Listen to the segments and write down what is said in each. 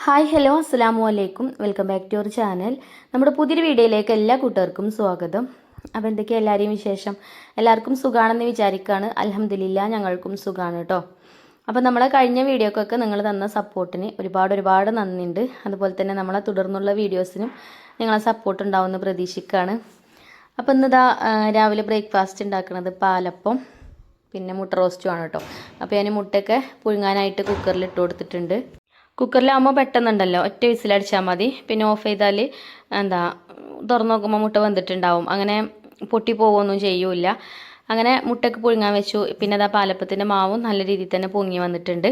Hi hello അസ്സലാമു അലൈക്കും welcome back to our channel. നമ്മുടെ പുതിയൊരു വീഡിയോയിലേക്ക് എല്ലാ കൂട്ടുകാർക്കും സ്വാഗതം. അപ്പോൾ എന്തൊക്കെയാണ് എല്ലാവരെയും വിശേഷം? എല്ലാവർക്കും സുഖമാണെന്ന് വിചാരിക്കുകയാണ്. അൽഹംദുലില്ലാ ഞങ്ങൾക്കും സുഖമാണ് കേട്ടോ. അപ്പോൾ നമ്മളെ കഴിഞ്ഞ വീഡിയോക്കൊക്കെ നിങ്ങൾ തന്ന സപ്പോർട്ടിന് ഒരുപാട് നന്ദിയുണ്ട്. അതുപോലെ തന്നെ നമ്മളെ തുടർന്നുള്ള വീഡിയോസിനും നിങ്ങളെ സപ്പോർട്ട് ഉണ്ടാവുമെന്ന് പ്രതീക്ഷിക്കുകയാണ്. അപ്പോൾ ഇന്നിതാ രാവിലെ ബ്രേക്ക്ഫാസ്റ്റ് ഉണ്ടാക്കുന്നത് പാലപ്പം പിന്നെ മുട്ട റോസ്റ്റും ആണ് കേട്ടോ. അപ്പോൾ ഞാൻ മുട്ടയൊക്കെ പുഴുങ്ങാനായിട്ട് കുക്കറിൽ ഇട്ട് കൊടുത്തിട്ടുണ്ട്. കുക്കറിലാകുമ്പോൾ പെട്ടെന്നുണ്ടല്ലോ, ഒറ്റ വിസിലടിച്ചാൽ മതി. പിന്നെ ഓഫ് ചെയ്താൽ തുറന്ന് നോക്കുമ്പോൾ മുട്ട വെന്തിട്ടുണ്ടാവും. അങ്ങനെ പൊട്ടി പോവുകയൊന്നും ചെയ്യൂല. അങ്ങനെ മുട്ടയ്ക്ക് പുഴുങ്ങാൻ വെച്ചു. പിന്നെ അതാ പാലപ്പത്തിൻ്റെ മാവും നല്ല രീതിയിൽ തന്നെ പൊങ്ങി വന്നിട്ടുണ്ട്.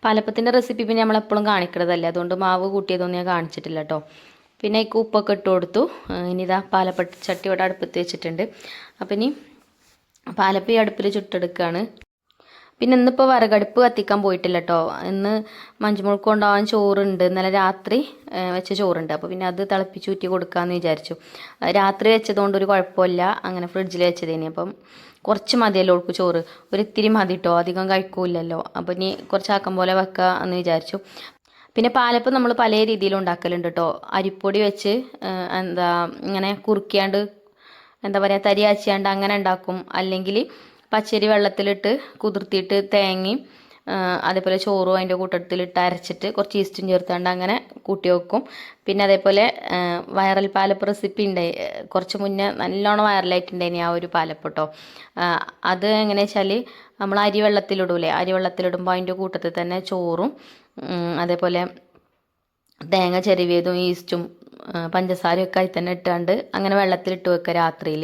പാലപ്പത്തിൻ്റെ റെസിപ്പി പിന്നെ നമ്മളെപ്പോഴും കാണിക്കുന്നതല്ലേ, അതുകൊണ്ട് മാവ് കൂട്ടിയതൊന്നും ഞാൻ കാണിച്ചിട്ടില്ല കേട്ടോ. പിന്നെ ഈ ഉപ്പൊക്കെ ഇട്ട് കൊടുത്തു. ഇനി ഇതാ പാലപ്പ ചട്ടി ഇവിടെ അടുപ്പത്ത് വെച്ചിട്ടുണ്ട്. അപ്പം ഇനി പാലപ്പം ഈ അടുപ്പിൽ ചുട്ടെടുക്കുകയാണ്. പിന്നെ ഇന്നിപ്പോൾ വിറകടുപ്പ് കത്തിക്കാൻ പോയിട്ടില്ല കേട്ടോ. ഇന്ന് മഞ്ജുമുൾക്ക് കൊണ്ടുപോകാൻ ചോറുണ്ട്, ഇന്നലെ രാത്രി വെച്ച ചോറുണ്ട്. അപ്പോൾ പിന്നെ അത് തിളപ്പിച്ച് ഊറ്റി കൊടുക്കാമെന്ന് വിചാരിച്ചു. രാത്രി വെച്ചതുകൊണ്ട് ഒരു കുഴപ്പമില്ല, അങ്ങനെ ഫ്രിഡ്ജിൽ വെച്ചതേനി. അപ്പം കുറച്ച് മതിയല്ലോ ഓൾക്ക് ചോറ്, ഒരു ഇത്തിരി മതി കേട്ടോ, അധികം കഴിക്കൂലല്ലോ. അപ്പോൾ ഇനി കുറച്ചാക്കം പോലെ വെക്കുക എന്ന് വിചാരിച്ചു. പിന്നെ പാലപ്പം നമ്മൾ പല രീതിയിലും ഉണ്ടാക്കലുണ്ട് കേട്ടോ. അരിപ്പൊടി വെച്ച് ഇങ്ങനെ കുറുക്കിയാണ്ട് തരി ആച്ചിയാണ്ട് അങ്ങനെ ഉണ്ടാക്കും. അല്ലെങ്കിൽ പച്ചരി വെള്ളത്തിലിട്ട് കുതിർത്തിയിട്ട് തേങ്ങയും അതേപോലെ ചോറും അതിൻ്റെ കൂട്ടത്തിലിട്ട് അരച്ചിട്ട് കുറച്ച് ഈസ്റ്റും ചേർത്താണ്ട് അങ്ങനെ കൂട്ടി വെക്കും. പിന്നെ അതേപോലെ വൈറൽ പാലപ്പം റെസിപ്പി ഉണ്ടായി കുറച്ച് മുന്നേ, നല്ലോണം വൈറലായിട്ടുണ്ടായിനി ആ ഒരു പാലപ്പം കേട്ടോ. അത് എങ്ങനെയാ വെച്ചാൽ നമ്മൾ അരി വെള്ളത്തിലിടൂലേ, അരി വെള്ളത്തിലിടുമ്പോൾ അതിൻ്റെ കൂട്ടത്തിൽ തന്നെ ചോറും അതേപോലെ തേങ്ങ ചെരുവിയതും ഈസ്റ്റും പഞ്ചസാരയൊക്കെ ആയി തന്നെ ഇട്ടാണ്ട് അങ്ങനെ വെള്ളത്തിലിട്ട് വെക്കുക രാത്രിയിൽ.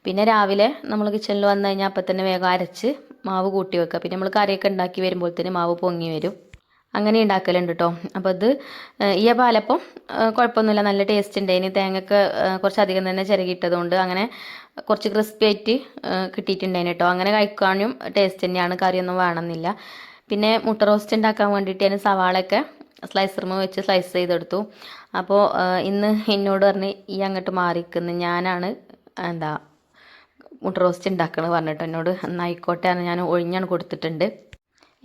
പിന്നെ രാവിലെ നമ്മൾ കിച്ചണിൽ വന്നു കഴിഞ്ഞാൽ അപ്പം തന്നെ വേഗം അരച്ച് മാവ് കൂട്ടി വെക്കുക. പിന്നെ നമ്മൾ കറിയൊക്കെ ഉണ്ടാക്കി വരുമ്പോഴത്തേന് മാവ് പൊങ്ങി വരും. അങ്ങനെ ഉണ്ടാക്കലുണ്ട് കേട്ടോ. അപ്പോൾ ഇത് ഈ പാലപ്പം കുഴപ്പമൊന്നുമില്ല, നല്ല ടേസ്റ്റ് ഉണ്ടായിന്. തേങ്ങയൊക്കെ കുറച്ചധികം തന്നെ ചിരകിയിട്ടതുകൊണ്ട് അങ്ങനെ കുറച്ച് ക്രിസ്പി ആയിട്ട് കിട്ടിയിട്ടുണ്ടായിന് കേട്ടോ. അങ്ങനെ കഴിക്കാനും ടേസ്റ്റ് തന്നെയാണ്, കറിയൊന്നും വേണമെന്നില്ല. പിന്നെ മുട്ട റോസ്റ്റ് ഉണ്ടാക്കാൻ വേണ്ടിയിട്ട് ഞാൻ സവാളയൊക്കെ സ്ലൈസർമ വെച്ച് സ്ലൈസ് ചെയ്തെടുത്തു. അപ്പോൾ ഇന്ന് എന്നോട് പറഞ്ഞ് ഈ അങ്ങോട്ട് മാറിക്കുന്നു, ഞാനാണ് മുട്ട റോസ്റ്റ് ഉണ്ടാക്കണമെന്ന് പറഞ്ഞിട്ട് എന്നോട് എന്നായിക്കോട്ടെ ഞാൻ ഒഴിഞ്ഞാണ് കൊടുത്തിട്ടുണ്ട്.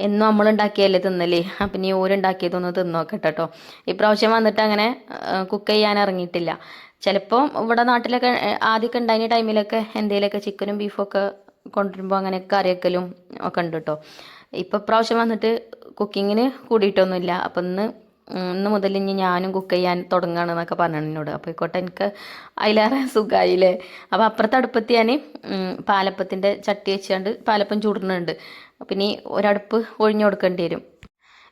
എന്നും നമ്മൾ ഉണ്ടാക്കിയല്ലേ തിന്നല്, അപ്പം നീ ഓരുണ്ടാക്കിയതൊന്ന് തിന്നോക്കട്ടെ കേട്ടോ. ഇപ്രാവശ്യം വന്നിട്ട് അങ്ങനെ കുക്ക് ചെയ്യാൻ ഇറങ്ങിയിട്ടില്ല. ചിലപ്പോൾ ഇവിടെ നാട്ടിലൊക്കെ ആദ്യമൊക്കെ ഉണ്ടായിരുന്ന ടൈമിലൊക്കെ എന്തെങ്കിലുമൊക്കെ ചിക്കനും ബീഫൊക്കെ കൊണ്ടുവരുമ്പോൾ അങ്ങനെയൊക്കെ കറിവെക്കലും ഒക്കെ ഉണ്ട് കേട്ടോ. ഇപ്പോൾ ഇപ്രാവശ്യം വന്നിട്ട് കുക്കിങ്ങിന് കൂടിയിട്ടൊന്നുമില്ല. അപ്പം ഇന്ന് മുതൽ ഇനി ഞാനും കുക്ക് ചെയ്യാൻ തുടങ്ങുകയാണെന്നൊക്കെ പറഞ്ഞു എന്നോട്. അപ്പോൾ ആയിക്കോട്ടെ, എനിക്ക് അതിലേറെ സുഖമായില്ലേ. അപ്പോൾ അപ്പുറത്തെ അടുപ്പത്ത് ഞാൻ പാലപ്പത്തിൻ്റെ ചട്ടി വെച്ചുകൊണ്ട് പാലപ്പം ചൂടുന്നുണ്ട്. അപ്പം ഇനി ഒരടുപ്പ് ഒഴിഞ്ഞു കൊടുക്കേണ്ടി വരും.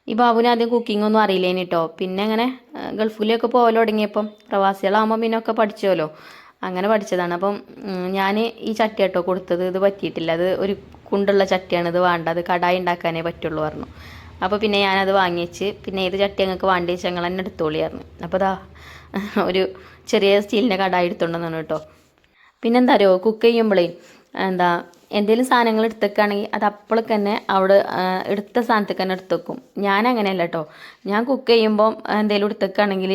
ഈ ബാബുവിന് ആദ്യം കുക്കിംഗ് ഒന്നും അറിയില്ലേനി കേട്ടോ. പിന്നെ അങ്ങനെ ഗൾഫിലൊക്കെ പോകൽ തുടങ്ങിയപ്പം പ്രവാസികളാകുമ്പോൾ പിന്നെ ഒക്കെ പഠിച്ചോലോ, അങ്ങനെ പഠിച്ചതാണ്. അപ്പം ഞാൻ ഈ ചട്ടി കേട്ടോ കൊടുത്തത്, ഇത് പറ്റിയിട്ടില്ല, അത് ഒരു കുണ്ടുള്ള ചട്ടിയാണ്, ഇത് വേണ്ട, അത് കടായി ഉണ്ടാക്കാനേ പറ്റുള്ളൂ പറഞ്ഞു. അപ്പോൾ പിന്നെ ഞാനത് വാങ്ങിച്ച്, പിന്നെ ഏത് ചട്ടി ഞങ്ങൾക്ക് വേണ്ടി വെച്ചാൽ ഞങ്ങൾ തന്നെ എടുത്തോളിയായിരുന്നു. അപ്പോൾ അതാ ഒരു ചെറിയ സ്റ്റീലിൻ്റെ കടായി എടുത്തോണ്ടെന്നാണ് കേട്ടോ. പിന്നെന്താ അറിയോ, കുക്ക് ചെയ്യുമ്പോഴേ എന്തെങ്കിലും സാധനങ്ങൾ എടുത്തേക്കാണെങ്കിൽ അത് അപ്പോഴേക്ക് തന്നെ അവിടെ എടുത്ത സ്ഥാനത്തേക്ക് തന്നെ എടുത്ത് വെക്കും. ഞാൻ അങ്ങനെയല്ല കേട്ടോ. ഞാൻ കുക്ക് ചെയ്യുമ്പോൾ എന്തെങ്കിലും എടുത്തേക്കാണെങ്കിൽ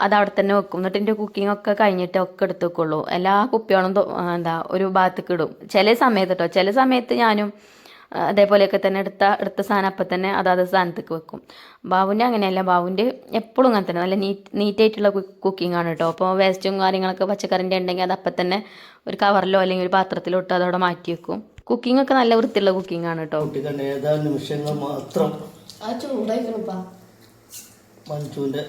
അത് അവിടെ തന്നെ വെക്കും. എന്നിട്ട് എൻ്റെ കുക്കിംഗ് ഒക്കെ കഴിഞ്ഞിട്ട് ഒക്കെ എടുത്ത് വെക്കുള്ളൂ. എല്ലാ കുപ്പികളും ഒരു ഭാഗത്തേക്ക് ഇടും ചില സമയത്ത് കേട്ടോ. ചില സമയത്ത് ഞാനും അതേപോലെയൊക്കെ തന്നെ എടുത്ത സാധനം അപ്പം തന്നെ അതാത് സ്ഥാനത്തേക്ക് വെക്കും. ബാബുവിൻ്റെ അങ്ങനെയല്ല, ബാബുവിൻ്റെ എപ്പോഴും അങ്ങനെ തന്നെ നല്ല നീറ്റായിട്ടുള്ള കുക്കിംഗ് ആണ് കേട്ടോ. അപ്പോൾ വേസ്റ്റും കാര്യങ്ങളൊക്കെ പച്ചക്കറിൻ്റെ ഉണ്ടെങ്കിൽ അത് അപ്പം തന്നെ ഒരു കവറിലോ അല്ലെങ്കിൽ ഒരു പാത്രത്തിലോ ഇട്ട് അതവിടെ മാറ്റി വെക്കും. കുക്കിംഗ് ഒക്കെ നല്ല വൃത്തിയുള്ള കുക്കിംഗ് ആണ് കേട്ടോ. നിമിഷങ്ങൾ മാത്രം മഞ്ജുവിൻ്റെ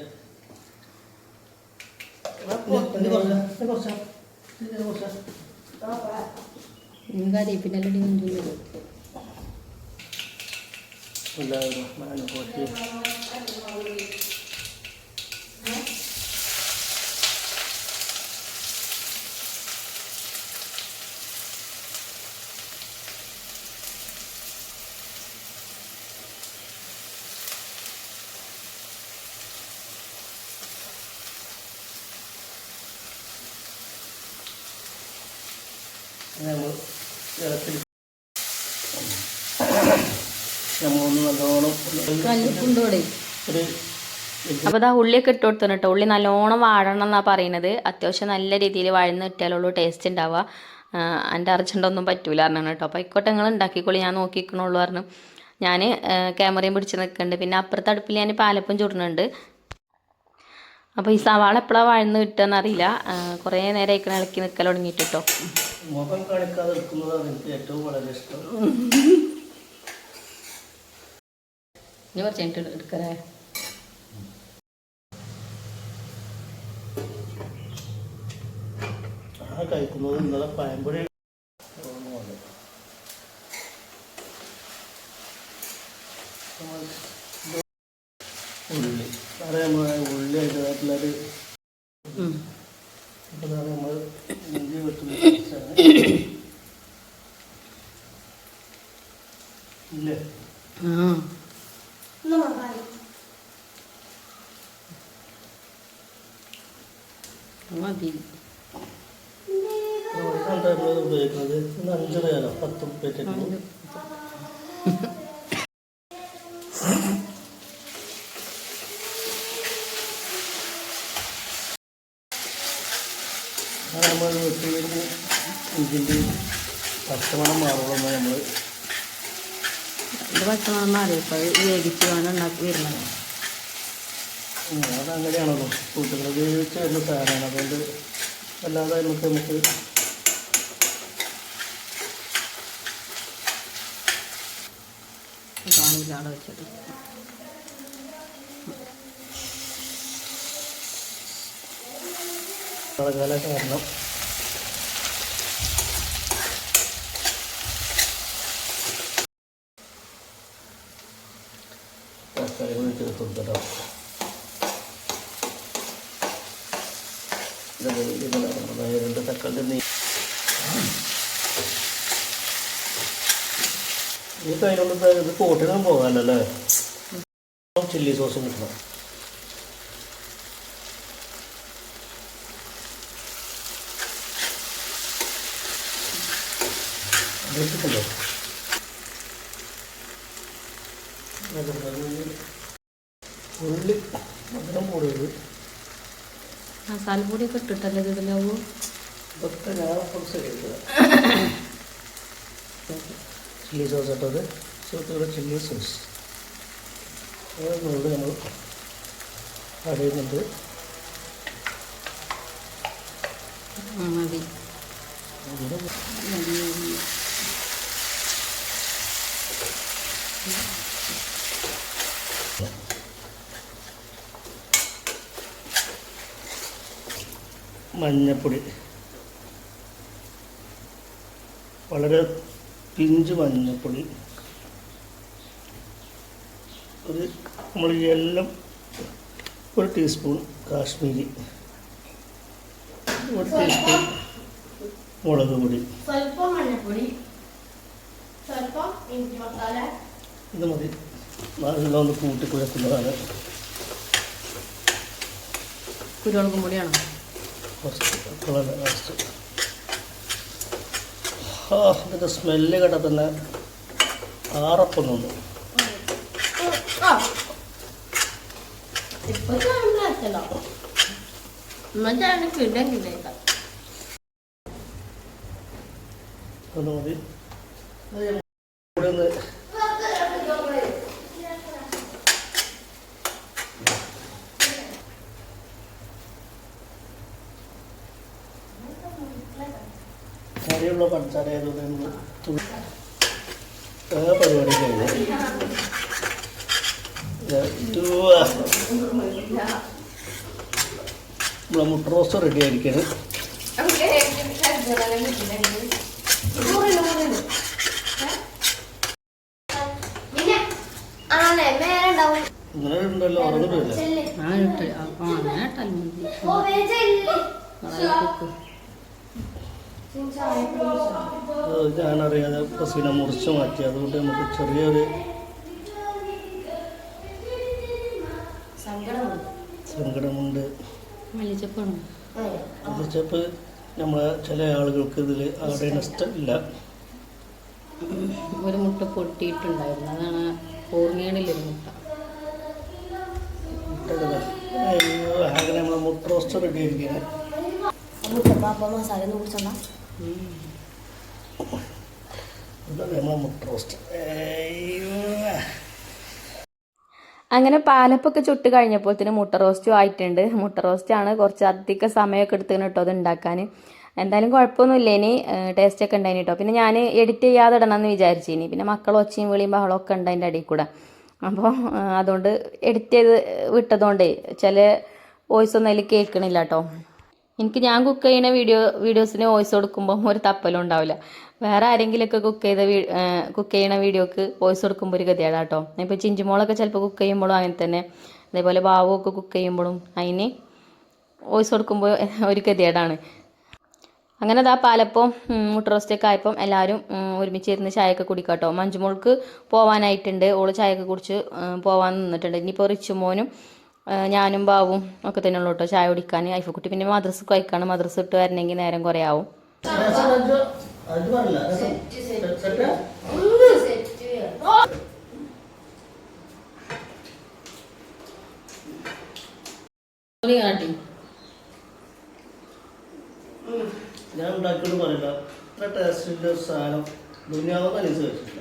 അപ്പോൾ ഇതാ ഉള്ളിയൊക്കെ ഇട്ട് കൊടുത്തു കേട്ടോ. ഉള്ളി നല്ലോണം വാഴണം എന്നാണ് പറയുന്നത്. അത്യാവശ്യം നല്ല രീതിയിൽ വഴന്ന് കിട്ടിയാലുള്ളൂ ടേസ്റ്റ് ഉണ്ടാവുക. എൻ്റെ അർജൻറ്റൊന്നും പറ്റൂല പറഞ്ഞു കേട്ടോ. അപ്പോൾ ആയിക്കോട്ടെ നിങ്ങൾ ഉണ്ടാക്കിക്കോളി, ഞാൻ നോക്കിക്കണുള്ളൂ പറഞ്ഞു. ഞാൻ ക്യാമറയും പിടിച്ച് നിൽക്കുന്നുണ്ട്. പിന്നെ അപ്പുറത്തെ അടുപ്പിൽ ഞാൻ പാലപ്പം ചുടുന്നുണ്ട്. അപ്പോൾ ഈ സവാള എപ്പോഴാണ് വഴന്ന് കിട്ടുകയെന്നറിയില്ല. കുറേ നേരം ഇങ്ങനെ ഇളക്കി നിൽക്കൽ തുടങ്ങിയിട്ടോ. മുഖം കാണിക്കാതെ എടുക്കുന്നതാണ് എനിക്ക് ഏറ്റവും വളരെ ഇഷ്ടം. ഇനി കുറച്ച് കഴിഞ്ഞിട്ട് എടുക്കലേ. കഴിക്കുന്നത് ഇന്നലെ പഴംപൊരി ഉള്ളി വേറെ നമ്മൾ ഉള്ളി അതിൻ്റെതായിട്ടുള്ളൊരു ഇതാണ് നമ്മൾ ഇഞ്ചി വെട്ടുന്ന ഇല്ലേ മതി. ഉപയോഗിക്കുന്നത് 5 രൂപ 10 റുപ്യ. നമ്മൾ വെട്ടിയതിന് ഇതിൻ്റെ പച്ചമണം മാറുമ്പോൾ നമ്മൾ ഇത് പച്ചമണം മാറിയപ്പോൾ വേവിച്ച് വേണം ഉണ്ടാക്കി വരുന്നത്. അതങ്ങനെയാണല്ലോ കൂട്ടുകൾ വേവിച്ച് വരുന്ന സാധനമാണ്. അതുകൊണ്ട് അല്ലാതെ നമുക്ക് കാണില്ലാതെ വെച്ചിട്ട് മഴക്കാല കാരണം തക്കാളി കൂടി ചേർത്ത് കൊടുക്കട്ടോ. രണ്ട് തക്കാളി ഈ കയ്യിലുള്ള ഇത് കോട്ടിനും പോകാനല്ലേ. ചില്ലി സോസും കിട്ടണം. വെച്ചിട്ടുണ്ടോ ഉള്ളി മധുരം കൂടുതൽ മസാലപ്പൊടിയൊക്കെ ഇട്ടിട്ടല്ലേ ഇതിലാവൂ. ഇതൊക്കെ ഞാൻ കുറച്ച് കഴിക്കുക. ചില്ലി സോസ് ഇട്ടത് സുഹൃത്തുക്കളെ ചില്ലി സോസ് അതുകൊണ്ട് നമ്മൾ ആഡ് ചെയ്യുന്നുണ്ട്. മതി. മഞ്ഞപ്പൊടി വളരെ പിഞ്ച് മഞ്ഞപ്പൊടി നമ്മൾ എല്ലാം 1 ടീസ്പൂൺ കാശ്മീരി, 1 ടീസ്പൂൺ മുളക് പൊടി, സ്വല്പം മഞ്ഞപ്പൊടി, സ്വല്പം ഇഞ്ചി മസാല. ഇത് മതി. നല്ല ഒന്ന് കൂട്ടി കുഴക്കുന്നതാണ്. കുരുമുളകും പൊടിയാണോ? ഇതിൻ്റെ സ്മെല്ല് കേട്ടാൽ തന്നെ ആറപ്പം തോന്നും. ഇപ്പൊ കാണുന്നോ മറ്റാണ് കിടങ്ങില്ലേക്കാം. അത് മതി. കറിയുള്ള പഞ്ചസാര ആയതുകൊണ്ട് നമ്മൾ പരിപാടി കഴിഞ്ഞു. നമ്മളെ മുട്ട റോസ്റ്റ് റെഡി ആയിരിക്കണം. ഇങ്ങനെ ഉണ്ടല്ലോ, ഉറങ്ങിട്ടില്ല. ഞാനറിയാതെ പസീന മുറിച്ച് മാറ്റി. അതുകൊണ്ട് നമുക്ക് ചെറിയൊരു സങ്കടമുണ്ട്. മല്ലിച്ചപ്പ് നമ്മളെ ചില ആളുകൾക്ക് ഇതിൽ ആഡ് ചെയ്യുന്ന ഇഷ്ടമില്ല. ഒരു മുട്ട പൊട്ടിയിട്ടുണ്ടായിരുന്നു, അതാണ് ഓർമ്മയിലൊരു മുട്ട. അങ്ങനെ നമ്മൾ മുട്ട റോസ്റ്റ് റെഡി ആയിരിക്കുകയാണ്. മസാല കുടിച്ചോണ്ടാ നമ്മളെ മുട്ട റോസ്റ്റ്. അങ്ങനെ പാലപ്പൊക്കെ ചുട്ട് കഴിഞ്ഞപ്പോഴത്തേന് മുട്ട റോസ്റ്റും ആയിട്ടുണ്ട്. മുട്ട റോസ്റ്റാണ് കുറച്ച് അധികം സമയമൊക്കെ എടുത്തതിന് കേട്ടോ അത് ഉണ്ടാക്കാൻ. എന്തായാലും കുഴപ്പമൊന്നുമില്ല, ഇനി ടേസ്റ്റൊക്കെ ഉണ്ടായിന് കേട്ടോ. പിന്നെ ഞാൻ എഡിറ്റ് ചെയ്യാതെ ഇടണമെന്ന് വിചാരിച്ചിനി, പിന്നെ മക്കൾ ഒച്ചയും വിളിയും ബഹളമൊക്കെ ഉണ്ട് അതിൻ്റെ അടിയിൽ കൂടെ. അപ്പോൾ അതുകൊണ്ട് എഡിറ്റ് ചെയ്ത് വിട്ടതുകൊണ്ടേ ചില വോയിസ് ഒന്നും അതിൽ കേൾക്കണില്ല കേട്ടോ. എനിക്ക് ഞാൻ കുക്ക് ചെയ്യുന്ന വീഡിയോസിന് വോയിസ് കൊടുക്കുമ്പോൾ ഒരു തപ്പലും ഉണ്ടാവില്ല. വേറെ ആരെങ്കിലുമൊക്കെ കുക്ക് ചെയ്യണ വീഡിയോക്ക് വോയിസ് കൊടുക്കുമ്പോൾ ഒരു ഗതിയാണ് കേട്ടോ. ഇപ്പോൾ ചിഞ്ചുമോളൊക്കെ ചിലപ്പോൾ കുക്ക് ചെയ്യുമ്പോഴും അങ്ങനെ തന്നെ, അതേപോലെ ബാവുമൊക്കെ കുക്ക് ചെയ്യുമ്പോഴും അതിന് വോയിസ് കൊടുക്കുമ്പോൾ ഒരു ഗതികേടാണ്. അങ്ങനെ അതാ പാലപ്പം മുട്ട റോസ്റ്റൊക്കെ ആയപ്പം എല്ലാവരും ഒരുമിച്ചിരുന്ന് ചായയൊക്കെ കുടിക്കാം കേട്ടോ. മഞ്ജുമോൾക്ക് പോകാനായിട്ടുണ്ട്, ഓള് ചായയൊക്കെ കുടിച്ച് പോകാൻ നിന്നിട്ടുണ്ട്. ഇനിയിപ്പോൾ റിച്ചുമോനും ഞാനും ബാവും ഒക്കെ തന്നെ ഉള്ളൂ കേട്ടോ ചായ കുടിക്കാൻ. ഐഫക്കുട്ടി പിന്നെ മദ്രസക്ക് വയ്ക്കാണ്, മദ്രസ ഇട്ട് വരണമെങ്കിൽ നേരം കുറേ ആവും. ഞാൻ ഉണ്ടാക്കിയോട് പറയില്ല, ഇത്ര ടേസ്റ്റിൻ്റെ ഒരു സാധനം ദുനിയാവൊന്നും അനുസരിച്ചിട്ടില്ല.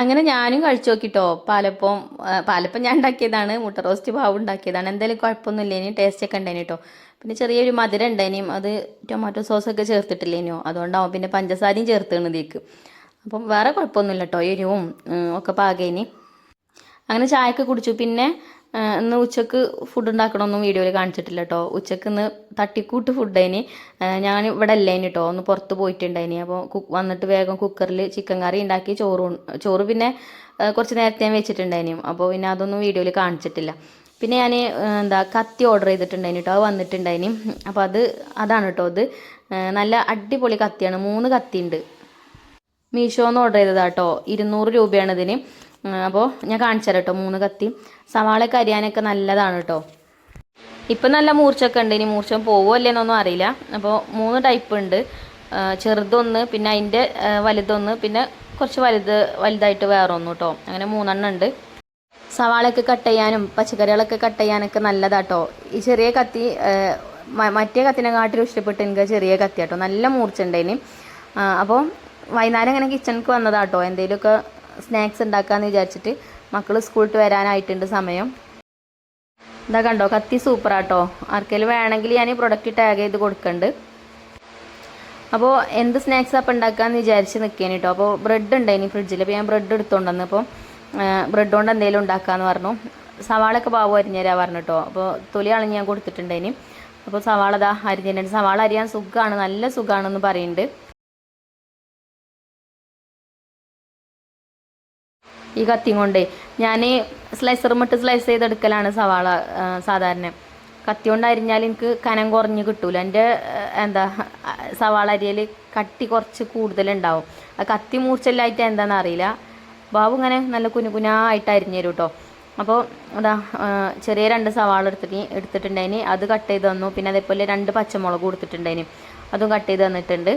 അങ്ങനെ ഞാനും കഴിച്ചു നോക്കിട്ടോ പാലപ്പം ഞാൻ ഉണ്ടാക്കിയതാണ്, മുട്ട റോസ്റ്റ് ബാവ് ഉണ്ടാക്കിയതാണ്. എന്തായാലും കുഴപ്പമൊന്നുമില്ല, ഇനി ടേസ്റ്റൊക്കെ ഉണ്ടായിന് കേട്ടോ. പിന്നെ ചെറിയൊരു മധുരം ഉണ്ടായിനും, അത് ടൊമാറ്റോ സോസൊക്കെ ചേർത്തിട്ടില്ലേനോ, അതുകൊണ്ടാവും. പിന്നെ പഞ്ചസാരയും ചേർത്തതാണ് ഇതിലേക്ക്. അപ്പം വേറെ കുഴപ്പമൊന്നുമില്ല കേട്ടോ, എരിവും ഒക്കെ പാകേനി. അങ്ങനെ ചായയൊക്കെ കുടിച്ചു. പിന്നെ ഇന്ന് ഉച്ചക്ക് ഫുഡ് ഉണ്ടാക്കണമെന്നും വീഡിയോയിൽ കാണിച്ചിട്ടില്ല കേട്ടോ. ഉച്ചക്ക് ഇന്ന് തട്ടിക്കൂട്ട് ഫുഡേനി. ഞാൻ ഇവിടെ അല്ലേനി കേട്ടോ, ഒന്ന് പുറത്ത് പോയിട്ടുണ്ടായിനി. അപ്പോൾ വന്നിട്ട് വേഗം കുക്കറിൽ ചിക്കൻ കറി ഉണ്ടാക്കി ചോറ് പിന്നെ കുറച്ച് നേരത്തെ ഞാൻ വെച്ചിട്ടുണ്ടായിനി. അപ്പോൾ പിന്നെ അതൊന്നും വീഡിയോയിൽ കാണിച്ചിട്ടില്ല. പിന്നെ ഞാൻ കത്തി ഓർഡർ ചെയ്തിട്ടുണ്ടായിനി കേട്ടോ, അത് വന്നിട്ടുണ്ടായിനി. അപ്പോൾ അതാണ് കേട്ടോ, ഇത് നല്ല അടിപൊളി കത്തിയാണ്. 3 കത്തിയുണ്ട്. മീഷോന്ന് ഓർഡർ ചെയ്തതാണ് കേട്ടോ, 200 രൂപയാണ് ഇതിന്. അപ്പോൾ ഞാൻ കാണിച്ചു തരാം കേട്ടോ 3 കത്തി. സവാളയൊക്കെ അരിയാനൊക്കെ നല്ലതാണ് കേട്ടോ. ഇപ്പം നല്ല മൂർച്ചയൊക്കെ ഉണ്ട്, ഇനി മൂർച്ച പോവുമല്ലേന്നൊന്നും അറിയില്ല. അപ്പോൾ 3 ടൈപ്പ് ഉണ്ട്, ചെറുതൊന്ന്, പിന്നെ അതിൻ്റെ വലുതൊന്ന്, പിന്നെ കുറച്ച് വലുതായിട്ട് വേറെ ഒന്ന് കേട്ടോ. അങ്ങനെ 3 എണ്ണം ഉണ്ട്. സവാളയൊക്കെ കട്ട് ചെയ്യാനും പച്ചക്കറികളൊക്കെ കട്ട് ചെയ്യാനൊക്കെ നല്ലതാട്ടോ. ഈ ചെറിയ കത്തി മറ്റേ കത്തിനെക്കാട്ടിലും ഇഷ്ടപ്പെട്ട് എനിക്ക് ചെറിയ കത്തി കേട്ടോ, നല്ല മൂർച്ച ഉണ്ടായിന്. അപ്പോൾ വൈകുന്നേരം ഇങ്ങനെ കിച്ചണിക്ക് വന്നതാട്ടോ, എന്തെങ്കിലുമൊക്കെ സ്നാക്സ് ഉണ്ടാക്കാമെന്ന് വിചാരിച്ചിട്ട്. മക്കൾ സ്കൂളിട്ട് വരാനായിട്ടുണ്ട് സമയം. ഇതാ കണ്ടോ, കത്തി സൂപ്പറാട്ടോ. ആർക്കെങ്കിലും വേണമെങ്കിൽ ഞാൻ പ്രൊഡക്റ്റ് ടാഗ് ചെയ്ത് കൊടുക്കുന്നുണ്ട്. അപ്പോൾ എന്ത് സ്നാക്സ് അപ്പം ഉണ്ടാക്കാമെന്ന് വിചാരിച്ച് നിൽക്കേനി കേട്ടോ. അപ്പോൾ ബ്രെഡ് ഉണ്ടായിനി ഫ്രിഡ്ജിൽ, അപ്പോൾ ഞാൻ ബ്രെഡ് എടുത്തുകൊണ്ടുവന്ന്. അപ്പോൾ ബ്രെഡ് കൊണ്ട് എന്തെങ്കിലും ഉണ്ടാക്കാമെന്ന് പറഞ്ഞു. സവാളയൊക്കെ ബാബു അരിഞ്ഞുതരാൻ പറഞ്ഞു കേട്ടോ. അപ്പോൾ തൊലി അളഞ്ഞ് ഞാൻ കൊടുത്തിട്ടുണ്ടായിനി. അപ്പോൾ സവാള ഇതാ അരിഞ്ഞിട്ടുണ്ട്. സവാള അരിയാൻ സുഖമാണ്, നല്ല സുഖമാണെന്ന് പറയുന്നുണ്ട്. ഈ കത്തിയും കൊണ്ടേ ഞാൻ സ്ലൈസറുമിട്ട് സ്ലൈസ് ചെയ്തെടുക്കലാണ് സവാള സാധാരണ. കത്തി കൊണ്ട് അരിഞ്ഞാൽ എനിക്ക് കനം കുറഞ്ഞ് കിട്ടൂല. എൻ്റെ സവാള അരിയൽ കട്ടി കുറച്ച് കൂടുതലുണ്ടാവും. ആ കത്തി മൂർച്ചയില്ലായിട്ട് എന്താണെന്ന് അറിയില്ല. ബാബു ഇങ്ങനെ നല്ല കുനുകുനായിട്ട് അരിഞ്ഞു തരും കേട്ടോ. അപ്പോൾ ചെറിയ 2 സവാള എടുത്തിട്ടുണ്ടായിന്, അത് കട്ട് ചെയ്ത് തന്നു. പിന്നെ അതേപോലെ 2 പച്ചമുളക് കൊടുത്തിട്ടുണ്ടായിന്, അതും കട്ട് ചെയ്ത് തന്നിട്ടുണ്ട്.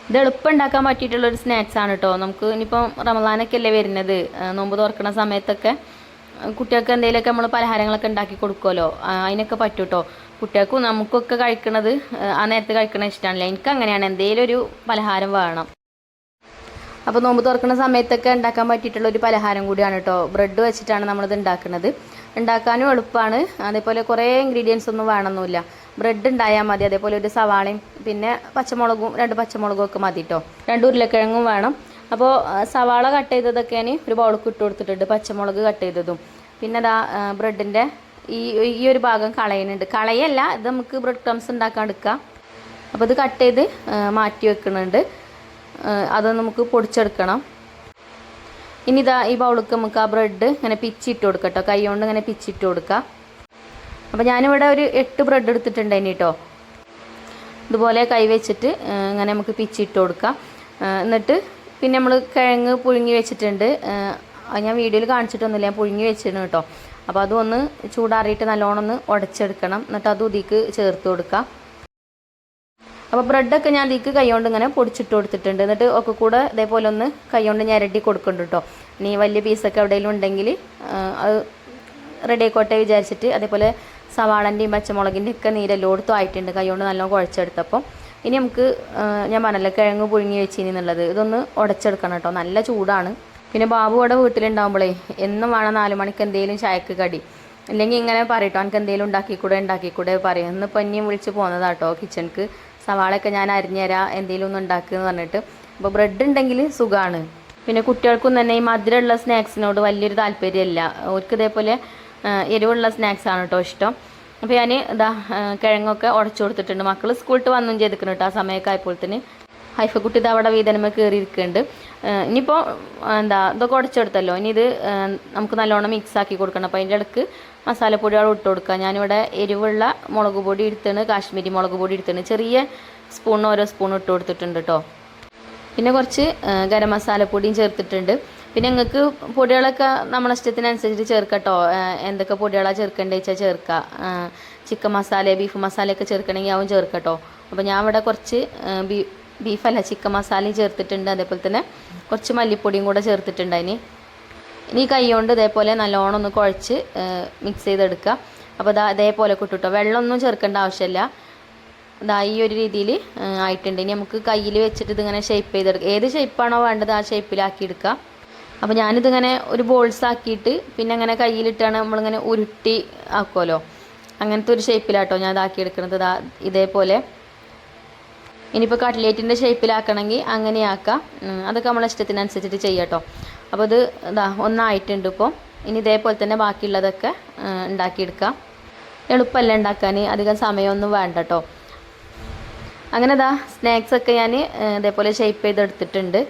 ഇത് എളുപ്പം ഉണ്ടാക്കാൻ പറ്റിയിട്ടുള്ളൊരു സ്നാക്സാണ് കേട്ടോ. നമുക്ക് ഇനിയിപ്പം റമദാനൊക്കെ അല്ലേ വരുന്നത്, നോമ്പ് തുറക്കുന്ന സമയത്തൊക്കെ കുട്ടികൾക്ക് എന്തെങ്കിലുമൊക്കെ നമ്മൾ പലഹാരങ്ങളൊക്കെ ഉണ്ടാക്കി കൊടുക്കുമല്ലോ, അതിനൊക്കെ പറ്റും കേട്ടോ. കുട്ടികൾക്കും നമുക്കൊക്കെ കഴിക്കണത് ആ നേരത്തെ കഴിക്കണത് ഇഷ്ടമാണല്ലോ. എനിക്ക് അങ്ങനെയാണ്, എന്തെങ്കിലും ഒരു പലഹാരം വേണം. അപ്പോൾ നോമ്പ് തുറക്കുന്ന സമയത്തൊക്കെ ഉണ്ടാക്കാൻ പറ്റിയിട്ടുള്ളൊരു പലഹാരം കൂടിയാണ് കേട്ടോ. ബ്രെഡ് വെച്ചിട്ടാണ് നമ്മളിത് ഉണ്ടാക്കുന്നത്. ഉണ്ടാക്കാനും എളുപ്പമാണ്, അതേപോലെ കുറേ ഇൻഗ്രീഡിയൻസ് ഒന്നും വേണമെന്നില്ല. ബ്രെഡ് ഉണ്ടായാൽ മതി, അതേപോലെ ഒരു സവാളയും പിന്നെ 2 പച്ചമുളകും ഒക്കെ മതി കേട്ടോ. 2 ഉരുളക്കിഴങ്ങും വേണം. അപ്പോൾ സവാള കട്ട് ചെയ്തതൊക്കെ ഞാൻ ഒരു ബൗൾക്ക് ഇട്ട് കൊടുത്തിട്ടുണ്ട്, പച്ചമുളക് കട്ട് ചെയ്തതും. പിന്നെ ബ്രെഡിൻ്റെ ഈ ഒരു ഭാഗം കളയുന്നുണ്ട്. കളയല്ല, ഇത് നമുക്ക് ബ്രെഡ് ക്രംസ് ഉണ്ടാക്കാൻ എടുക്കാം. അപ്പോൾ ഇത് കട്ട് ചെയ്ത് മാറ്റി വെക്കുന്നുണ്ട്. അത് നമുക്ക് പൊടിച്ചെടുക്കണം. ഇനി ഈ ബൗൾക്ക് നമുക്ക് ആ ബ്രെഡ് ഇങ്ങനെ പിച്ചിട്ട് കൊടുക്കാം കേട്ടോ, കൈ കൊണ്ട് ഇങ്ങനെ പിച്ചിട്ട് കൊടുക്കാം. അപ്പോൾ ഞാനിവിടെ ഒരു 8 ബ്രെഡ് എടുത്തിട്ടുണ്ടായിന് കേട്ടോ. ഇതുപോലെ കൈ വെച്ചിട്ട് ഇങ്ങനെ നമുക്ക് പിച്ചിട്ട് കൊടുക്കാം. എന്നിട്ട് പിന്നെ നമ്മൾ കിഴങ്ങ് പുഴുങ്ങി വെച്ചിട്ടുണ്ട്, ഞാൻ വീഡിയോയിൽ കാണിച്ചിട്ടൊന്നുമില്ല, ഞാൻ പുഴുങ്ങി വെച്ചിരുന്നു കേട്ടോ. അപ്പോൾ അതൊന്ന് ചൂടാറിയിട്ട് നല്ലോണം ഒന്ന് ഉടച്ചെടുക്കണം. എന്നിട്ട് അത് ഇതിലേക്ക് ചേർത്ത് കൊടുക്കാം. അപ്പോൾ ബ്രെഡൊക്കെ ഞാൻ ഇതിലേക്ക് കൈ കൊണ്ട് ഇങ്ങനെ പൊടിച്ചിട്ട് കൊടുത്തിട്ടുണ്ട്. എന്നിട്ട് ഒക്കെ കൂടെ ഇതേപോലെ ഒന്ന് കൈ കൊണ്ട് ഞരടി കൊടുക്കുന്നുണ്ട് കേട്ടോ. ഇനി വലിയ പീസൊക്കെ എവിടെയെങ്കിലും ഉണ്ടെങ്കിൽ അത് റെഡി ആയിക്കോട്ടെ വിചാരിച്ചിട്ട്. അതേപോലെ സവാളൻ്റെയും പച്ചമുളകിൻ്റെയും ഒക്കെ നീരെല്ലോടത്തും ആയിട്ടുണ്ട്. കൈകൊണ്ട് നല്ലോണം കുഴച്ചെടുത്തപ്പോൾ ഇനി നമുക്ക് ഞാൻ പറഞ്ഞല്ലോ കിഴങ്ങ് പുഴുങ്ങി വെച്ചിനി എന്നുള്ളത് ഇതൊന്ന് ഉടച്ചെടുക്കണം കേട്ടോ. നല്ല ചൂടാണ്. പിന്നെ ബാബു അവിടെ വീട്ടിലുണ്ടാകുമ്പോഴേ എന്നും വേണം 4 മണിക്ക് എന്തെങ്കിലും ചായക്ക് കടി. അല്ലെങ്കിൽ ഇങ്ങനെ പറയട്ടോ എനിക്ക് എന്തെങ്കിലും ഉണ്ടാക്കിക്കൂടെ പറയും. ഇന്നിപ്പോൾ ഇനിയും വിളിച്ച് പോകുന്നതാട്ടോ കിച്ചണിക്ക്. സവാളയൊക്കെ ഞാൻ അരിഞ്ഞുതരാം, എന്തെങ്കിലും ഒന്ന് ഉണ്ടാക്കുമെന്ന് പറഞ്ഞിട്ട്. അപ്പോൾ ബ്രെഡ് ഉണ്ടെങ്കിൽ സുഖമാണ്. പിന്നെ കുട്ടികൾക്കും തന്നെ ഈ മധുരമുള്ള സ്നാക്സിനോട് വലിയൊരു താല്പര്യമല്ല. അവർക്ക് ഇതേപോലെ എരിവുള്ള സ്നാക്സാണ് കേട്ടോ ഇഷ്ടം. അപ്പോൾ ഞാൻ കിഴങ്ങൊക്കെ ഉടച്ചു കൊടുത്തിട്ടുണ്ട്. മക്കൾ സ്കൂളിട്ട് വന്നും ചെയ്തിരിക്കണം കേട്ടോ. ആ സമയമൊക്കെ ആയപ്പോഴത്തേന് ഹൈഫക്കുട്ടി ഇത് അവിടെ വീതനമേ കയറിയിരിക്കുന്നുണ്ട്. ഇനിയിപ്പോൾ ഇതൊക്കെ ഉടച്ചെടുത്തല്ലോ. ഇനി ഇത് നമുക്ക് നല്ലോണം മിക്സ് ആക്കി കൊടുക്കണം. അപ്പോൾ അതിൻ്റെ ഇടയ്ക്ക് മസാലപ്പൊടികൾ ഇട്ട് കൊടുക്കുക. ഞാനിവിടെ എരിവുള്ള മുളക് പൊടി എടുത്താണ്, കാശ്മീരി മുളക് പൊടി എടുത്താണ്. ചെറിയ സ്പൂണിന് ഓരോ സ്പൂൺ ഇട്ട് കൊടുത്തിട്ടുണ്ട് കേട്ടോ. പിന്നെ കുറച്ച് ഗരം മസാലപ്പൊടിയും ചേർത്തിട്ടുണ്ട്. പിന്നെ നിങ്ങൾക്ക് പൊടികളൊക്കെ നമ്മളെ ഇഷ്ടത്തിനനുസരിച്ച് ചേർക്കട്ടോ. എന്തൊക്കെ പൊടികളാണ് ചേർക്കേണ്ടത് വെച്ചാൽ ചേർക്കുക. ചിക്കൻ മസാല, ബീഫ് മസാലയൊക്കെ ചേർക്കണമെങ്കിൽ അവൻ ചേർക്കട്ടോ. അപ്പോൾ ഞാൻ ഇവിടെ കുറച്ച് ബീഫല്ല ചിക്കൻ മസാലയും ചേർത്തിട്ടുണ്ട്. അതേപോലെ തന്നെ കുറച്ച് മല്ലിപ്പൊടിയും കൂടെ ചേർത്തിട്ടുണ്ട്. ഇനി കൈ കൊണ്ട് ഇതേപോലെ നല്ലോണം ഒന്ന് കുഴച്ച് മിക്സ് ചെയ്തെടുക്കുക. അപ്പോൾ അതേപോലെ കിട്ടുട്ടോ. വെള്ളമൊന്നും ചേർക്കേണ്ട ആവശ്യമില്ല. ഈ ഒരു രീതിയിൽ ആയിട്ടുണ്ട്. ഇനി നമുക്ക് കയ്യിൽ വെച്ചിട്ട് ഇതിങ്ങനെ ഷേപ്പ് ചെയ്തെടുക്കുക. ഏത് ഷേപ്പാണോ വേണ്ടത് ആ ഷേപ്പിലാക്കി എടുക്കുക. അപ്പോൾ ഞാനിതിങ്ങനെ ഒരു ബോൾസ് ആക്കിയിട്ട് പിന്നെ അങ്ങനെ കയ്യിലിട്ടാണ് നമ്മളിങ്ങനെ ഉരുട്ടി ആക്കുമല്ലോ, അങ്ങനത്തെ ഒരു ഷേപ്പിലാട്ടോ ഞാൻ ഇതാക്കി എടുക്കുന്നത്. ഇതേപോലെ. ഇനിയിപ്പോൾ കട്ട്ലേറ്റിൻ്റെ ഷേപ്പിലാക്കണമെങ്കിൽ അങ്ങനെ ആക്കാം. അതൊക്കെ നമ്മളെ ഇഷ്ടത്തിനനുസരിച്ചിട്ട് ചെയ്യാട്ടോ. അപ്പോൾ ഇത് ഒന്നായിട്ടുണ്ട് ഇപ്പോൾ. ഇനി ഇതേപോലെ തന്നെ ബാക്കിയുള്ളതൊക്കെ ഉണ്ടാക്കിയെടുക്കാം. എളുപ്പമല്ല ഉണ്ടാക്കാൻ, അധികം സമയമൊന്നും വേണ്ട കേട്ടോ. അങ്ങനെ സ്നാക്സൊക്കെ ഞാൻ ഇതേപോലെ ഷേപ്പ് ചെയ്തെടുത്തിട്ടുണ്ട്.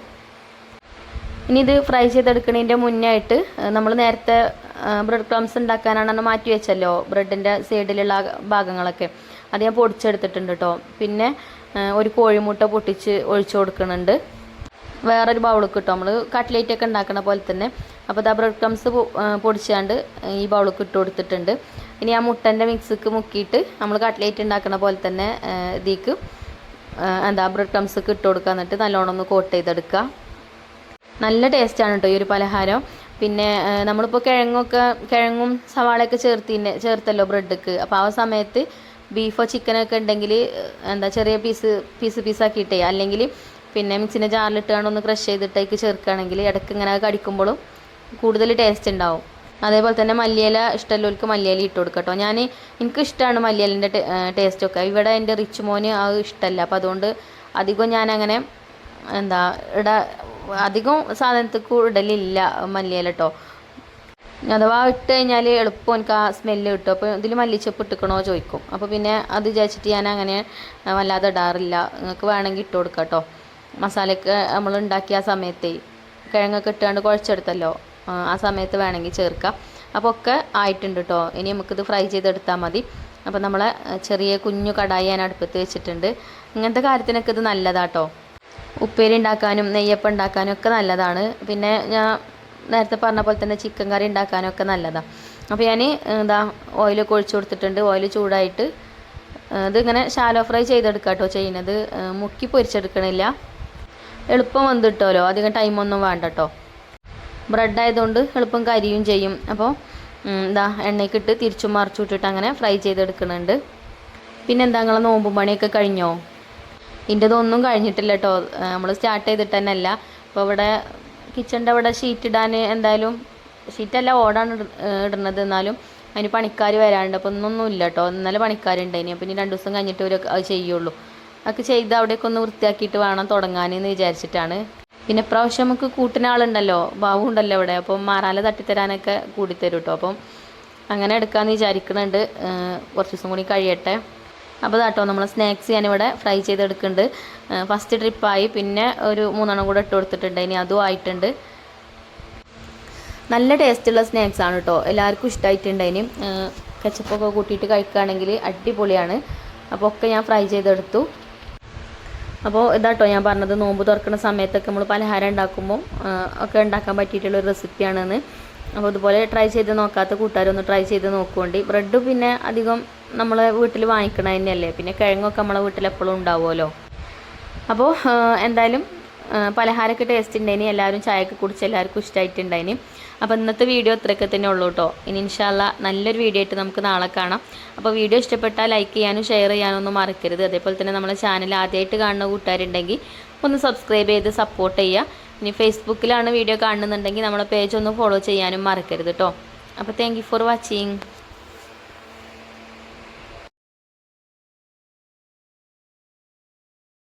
ഇനി ഇത് ഫ്രൈ ചെയ്തെടുക്കുന്നതിൻ്റെ മുന്നേ ആയിട്ട് നമ്മൾ നേരത്തെ ബ്രെഡ് ക്രംസ് ഉണ്ടാക്കാനാണെന്ന് മാറ്റി വെച്ചല്ലോ ബ്രെഡിൻ്റെ സൈഡിലുള്ള ഭാഗങ്ങളൊക്കെ, അത് ഞാൻ പൊടിച്ചെടുത്തിട്ടുണ്ട് കേട്ടോ. പിന്നെ ഒരു കോഴിമുട്ട പൊട്ടിച്ച് ഒഴിച്ചു കൊടുക്കുന്നുണ്ട്. വേറൊരു ബൗൾക്ക് കിട്ടും നമ്മൾ കട്ട്ലേറ്റൊക്കെ ഉണ്ടാക്കുന്ന പോലെ തന്നെ. അപ്പോൾ ബ്രെഡ് ക്രംസ് പൊടിച്ചാണ്ട് ഈ ബൗൾക്ക് ഇട്ട് കൊടുത്തിട്ടുണ്ട്. ഇനി ആ മുട്ടൻ്റെ മിക്സിക്ക് മുക്കിയിട്ട് നമ്മൾ കട്ട്ലേറ്റ് ഉണ്ടാക്കുന്ന പോലെ തന്നെ ഇതിക്ക് ബ്രെഡ് ക്രംസൊക്കെ ഇട്ട് കൊടുക്കുക. എന്നിട്ട് നല്ലോണം ഒന്ന് കോട്ട് ചെയ്തെടുക്കുക. നല്ല ടേസ്റ്റാണ് കേട്ടോ ഈ ഒരു പലഹാരം. പിന്നെ നമ്മളിപ്പോൾ കിഴങ്ങും സവാളയൊക്കെ ചേർത്തല്ലോ ബ്രെഡ്ക്ക്. അപ്പോൾ ആ സമയത്ത് ബീഫോ ചിക്കനൊക്കെ ഉണ്ടെങ്കിൽ ചെറിയ പീസാക്കിയിട്ടേ, അല്ലെങ്കിൽ പിന്നെ മിക്സിൻ്റെ ജാറിലിട്ടാണ് ഒന്ന് ക്രഷ് ചെയ്തിട്ടേക്ക് ചേർക്കുകയാണെങ്കിൽ ഇടയ്ക്ക് ഇങ്ങനെ കടിക്കുമ്പോഴും കൂടുതൽ ടേസ്റ്റ് ഉണ്ടാവും. അതേപോലെ തന്നെ മല്ലിയില ഇഷ്ടമുള്ളവർക്ക് മല്ലിയില ഇട്ട് കൊടുക്കുക കേട്ടോ. എനിക്ക് ഇഷ്ടമാണ് മല്ലിയിലിൻ്റെ ടേസ്റ്റൊക്കെ. ഇവിടെ എൻ്റെ റിച്ച് മോന് അത് ഇഷ്ടമല്ല. അപ്പോൾ അതുകൊണ്ട് അധികം ഞാനങ്ങനെ അധികം സാധനത്തേക്ക് ഇടലില്ല മല്ലിയില കേട്ടോ. അഥവാ ഇട്ട് കഴിഞ്ഞാൽ എളുപ്പം എനിക്ക് ആ സ്മെല്ല് കിട്ടും. അപ്പോൾ ഇതിൽ മല്ലിച്ചപ്പ് ഇട്ടിക്കണോ ചോദിക്കും. അപ്പോൾ പിന്നെ അത് വിചാരിച്ചിട്ട് ഞാൻ അങ്ങനെ വല്ലാതെ ഇടാറില്ല. നിങ്ങൾക്ക് വേണമെങ്കിൽ ഇട്ട് കൊടുക്കാം കേട്ടോ. മസാലയൊക്കെ നമ്മൾ ഉണ്ടാക്കിയ ആ സമയത്തേ കിഴങ്ങൊക്കെ ഇട്ടുകൊണ്ട് കുഴച്ചെടുത്തല്ലോ, ആ സമയത്ത് വേണമെങ്കിൽ ചേർക്കാം. അപ്പോൾ ഒക്കെ ആയിട്ടുണ്ട് കേട്ടോ. ഇനി നമുക്കിത് ഫ്രൈ ചെയ്തെടുത്താൽ മതി. അപ്പോൾ നമ്മളെ ചെറിയ കുഞ്ഞു കടായി ഞാൻ അടുപ്പത്ത് വെച്ചിട്ടുണ്ട്. ഇങ്ങനത്തെ കാര്യത്തിനൊക്കെ ഇത് നല്ലതാട്ടോ. ഉപ്പേരി ഉണ്ടാക്കാനും നെയ്യപ്പം ഉണ്ടാക്കാനും ഒക്കെ നല്ലതാണ്. പിന്നെ ഞാൻ നേരത്തെ പറഞ്ഞ പോലെ തന്നെ ചിക്കൻ കറി ഉണ്ടാക്കാനും ഒക്കെ നല്ലതാണ്. അപ്പോൾ ഞാൻ ഓയിലൊക്കെ ഒഴിച്ചു കൊടുത്തിട്ടുണ്ട്. ഓയിൽ ചൂടായിട്ട് ഇതിങ്ങനെ ഷാലോ ഫ്രൈ ചെയ്തെടുക്കാം കേട്ടോ ചെയ്യുന്നത്. മുക്കി പൊരിച്ചെടുക്കണില്ല. എളുപ്പം വന്ന് കിട്ടുമല്ലോ, അധികം ടൈമൊന്നും വേണ്ട കേട്ടോ. ബ്രെഡ് ആയതുകൊണ്ട് എളുപ്പം കരിയും ചെയ്യും. അപ്പോൾ എണ്ണയ്ക്കിട്ട് തിരിച്ചും മറിച്ചു ഇട്ടിട്ട് അങ്ങനെ ഫ്രൈ ചെയ്തെടുക്കുന്നുണ്ട്. പിന്നെ നിങ്ങളെ നോമ്പും പണിയൊക്കെ കഴിഞ്ഞോ? ഇതിൻ്റെതൊന്നും കഴിഞ്ഞിട്ടില്ല കേട്ടോ. നമ്മൾ സ്റ്റാർട്ട് ചെയ്തിട്ട് തന്നെ അല്ല. അപ്പോൾ ഇവിടെ കിച്ചണിൻ്റെ അവിടെ ഷീറ്റ് ഇടാൻ എന്തായാലും ഷീറ്റല്ല ഓടാണ് ഇടുന്നത്. എന്നാലും അതിന് പണിക്കാർ വരാറുണ്ട്. അപ്പോൾ ഒന്നൊന്നുമില്ല കേട്ടോ. ഇന്നലെ പണിക്കാരുണ്ടായിനി. അപ്പോൾ ഇനി 2 ദിവസം കഴിഞ്ഞിട്ട് ഒരു അത് ചെയ്യുള്ളൂ. അതൊക്കെ ചെയ്ത് അവിടെയൊക്കെ ഒന്ന് വൃത്തിയാക്കിയിട്ട് വേണം തുടങ്ങാനെന്ന് വിചാരിച്ചിട്ടാണ്. പിന്നെ ഇപ്രാവശ്യം നമുക്ക് കൂട്ടിന് ആളുണ്ടല്ലോ, ബാബു ഉണ്ടല്ലോ ഇവിടെ. അപ്പം മാറാല തട്ടിത്തരാനൊക്കെ കൂടിത്തരും കേട്ടോ. അപ്പം അങ്ങനെ എടുക്കാമെന്ന് വിചാരിക്കുന്നുണ്ട്. കുറച്ച് ദിവസം കൂടി കഴിയട്ടെ. അപ്പോൾ കേട്ടോ നമ്മൾ സ്നാക്സ് ഞാനിവിടെ ഫ്രൈ ചെയ്തെടുക്കുന്നുണ്ട്. ഫസ്റ്റ് ട്രിപ്പായി. പിന്നെ ഒരു 3 കൂടെ ഇട്ട് കൊടുത്തിട്ടുണ്ട്. ഇനി അതും ആയിട്ടുണ്ട്. നല്ല ടേസ്റ്റുള്ള സ്നാക്സ് ആണ് കേട്ടോ. എല്ലാവർക്കും ഇഷ്ടമായിട്ടുണ്ട്. ഇനി കെച്ചപ്പൊക്കെ കൂട്ടിയിട്ട് കഴിക്കുകയാണെങ്കിൽ അടിപൊളിയാണ്. അപ്പോൾ ഒക്കെ ഞാൻ ഫ്രൈ ചെയ്തെടുത്തു. അപ്പോൾ ഇതാട്ടോ ഞാൻ പറഞ്ഞത്, നോമ്പ് തുറക്കുന്ന സമയത്തൊക്കെ നമ്മൾ പലഹാരം ഉണ്ടാക്കുമ്പോൾ ഒക്കെ ഉണ്ടാക്കാൻ പറ്റിയിട്ടുള്ളൊരു റെസിപ്പിയാണെന്ന്. അപ്പോൾ ഇതുപോലെ ട്രൈ ചെയ്ത് നോക്കാത്ത കൂട്ടുകാരൊന്ന് ട്രൈ ചെയ്ത് നോക്കുകൊണ്ട്. ബ്രെഡ് പിന്നെ അധികം നമ്മളെ വീട്ടിൽ വാങ്ങിക്കണ തന്നെയല്ലേ. പിന്നെ കിഴങ്ങൊക്കെ നമ്മളെ വീട്ടിൽ എപ്പോഴും ഉണ്ടാവുമല്ലോ. അപ്പോൾ എന്തായാലും പലഹാരമൊക്കെ ടേസ്റ്റ് ഉണ്ടായിനി. എല്ലാവരും ചായയൊക്കെ കുടിച്ച് എല്ലാവർക്കും ഇഷ്ടമായിട്ടുണ്ടായിനി. അപ്പോൾ ഇന്നത്തെ വീഡിയോ ഇത്രയൊക്കെ തന്നെ ഉള്ളൂ കേട്ടോ. ഇനി ഇൻഷാല്ല നല്ലൊരു വീഡിയോ ആയിട്ട് നമുക്ക് നാളെ കാണാം. അപ്പോൾ വീഡിയോ ഇഷ്ടപ്പെട്ടാൽ ലൈക്ക് ചെയ്യാനും ഷെയർ ചെയ്യാനും ഒന്നും മറക്കരുത്. അതേപോലെ തന്നെ നമ്മളെ ചാനൽ ആദ്യമായിട്ട് കാണുന്ന കൂട്ടുകാരുണ്ടെങ്കിൽ ഒന്ന് സബ്സ്ക്രൈബ് ചെയ്ത് സപ്പോർട്ട് ചെയ്യുക. ഇനി ഫേസ്ബുക്കിലാണ് വീഡിയോ കാണുന്നുണ്ടെങ്കിൽ നമ്മളെ പേജ് ഒന്ന് ഫോളോ ചെയ്യാനും മറക്കരുത് കേട്ടോ. അപ്പോൾ താങ്ക് യു ഫോർ വാച്ചിങ്.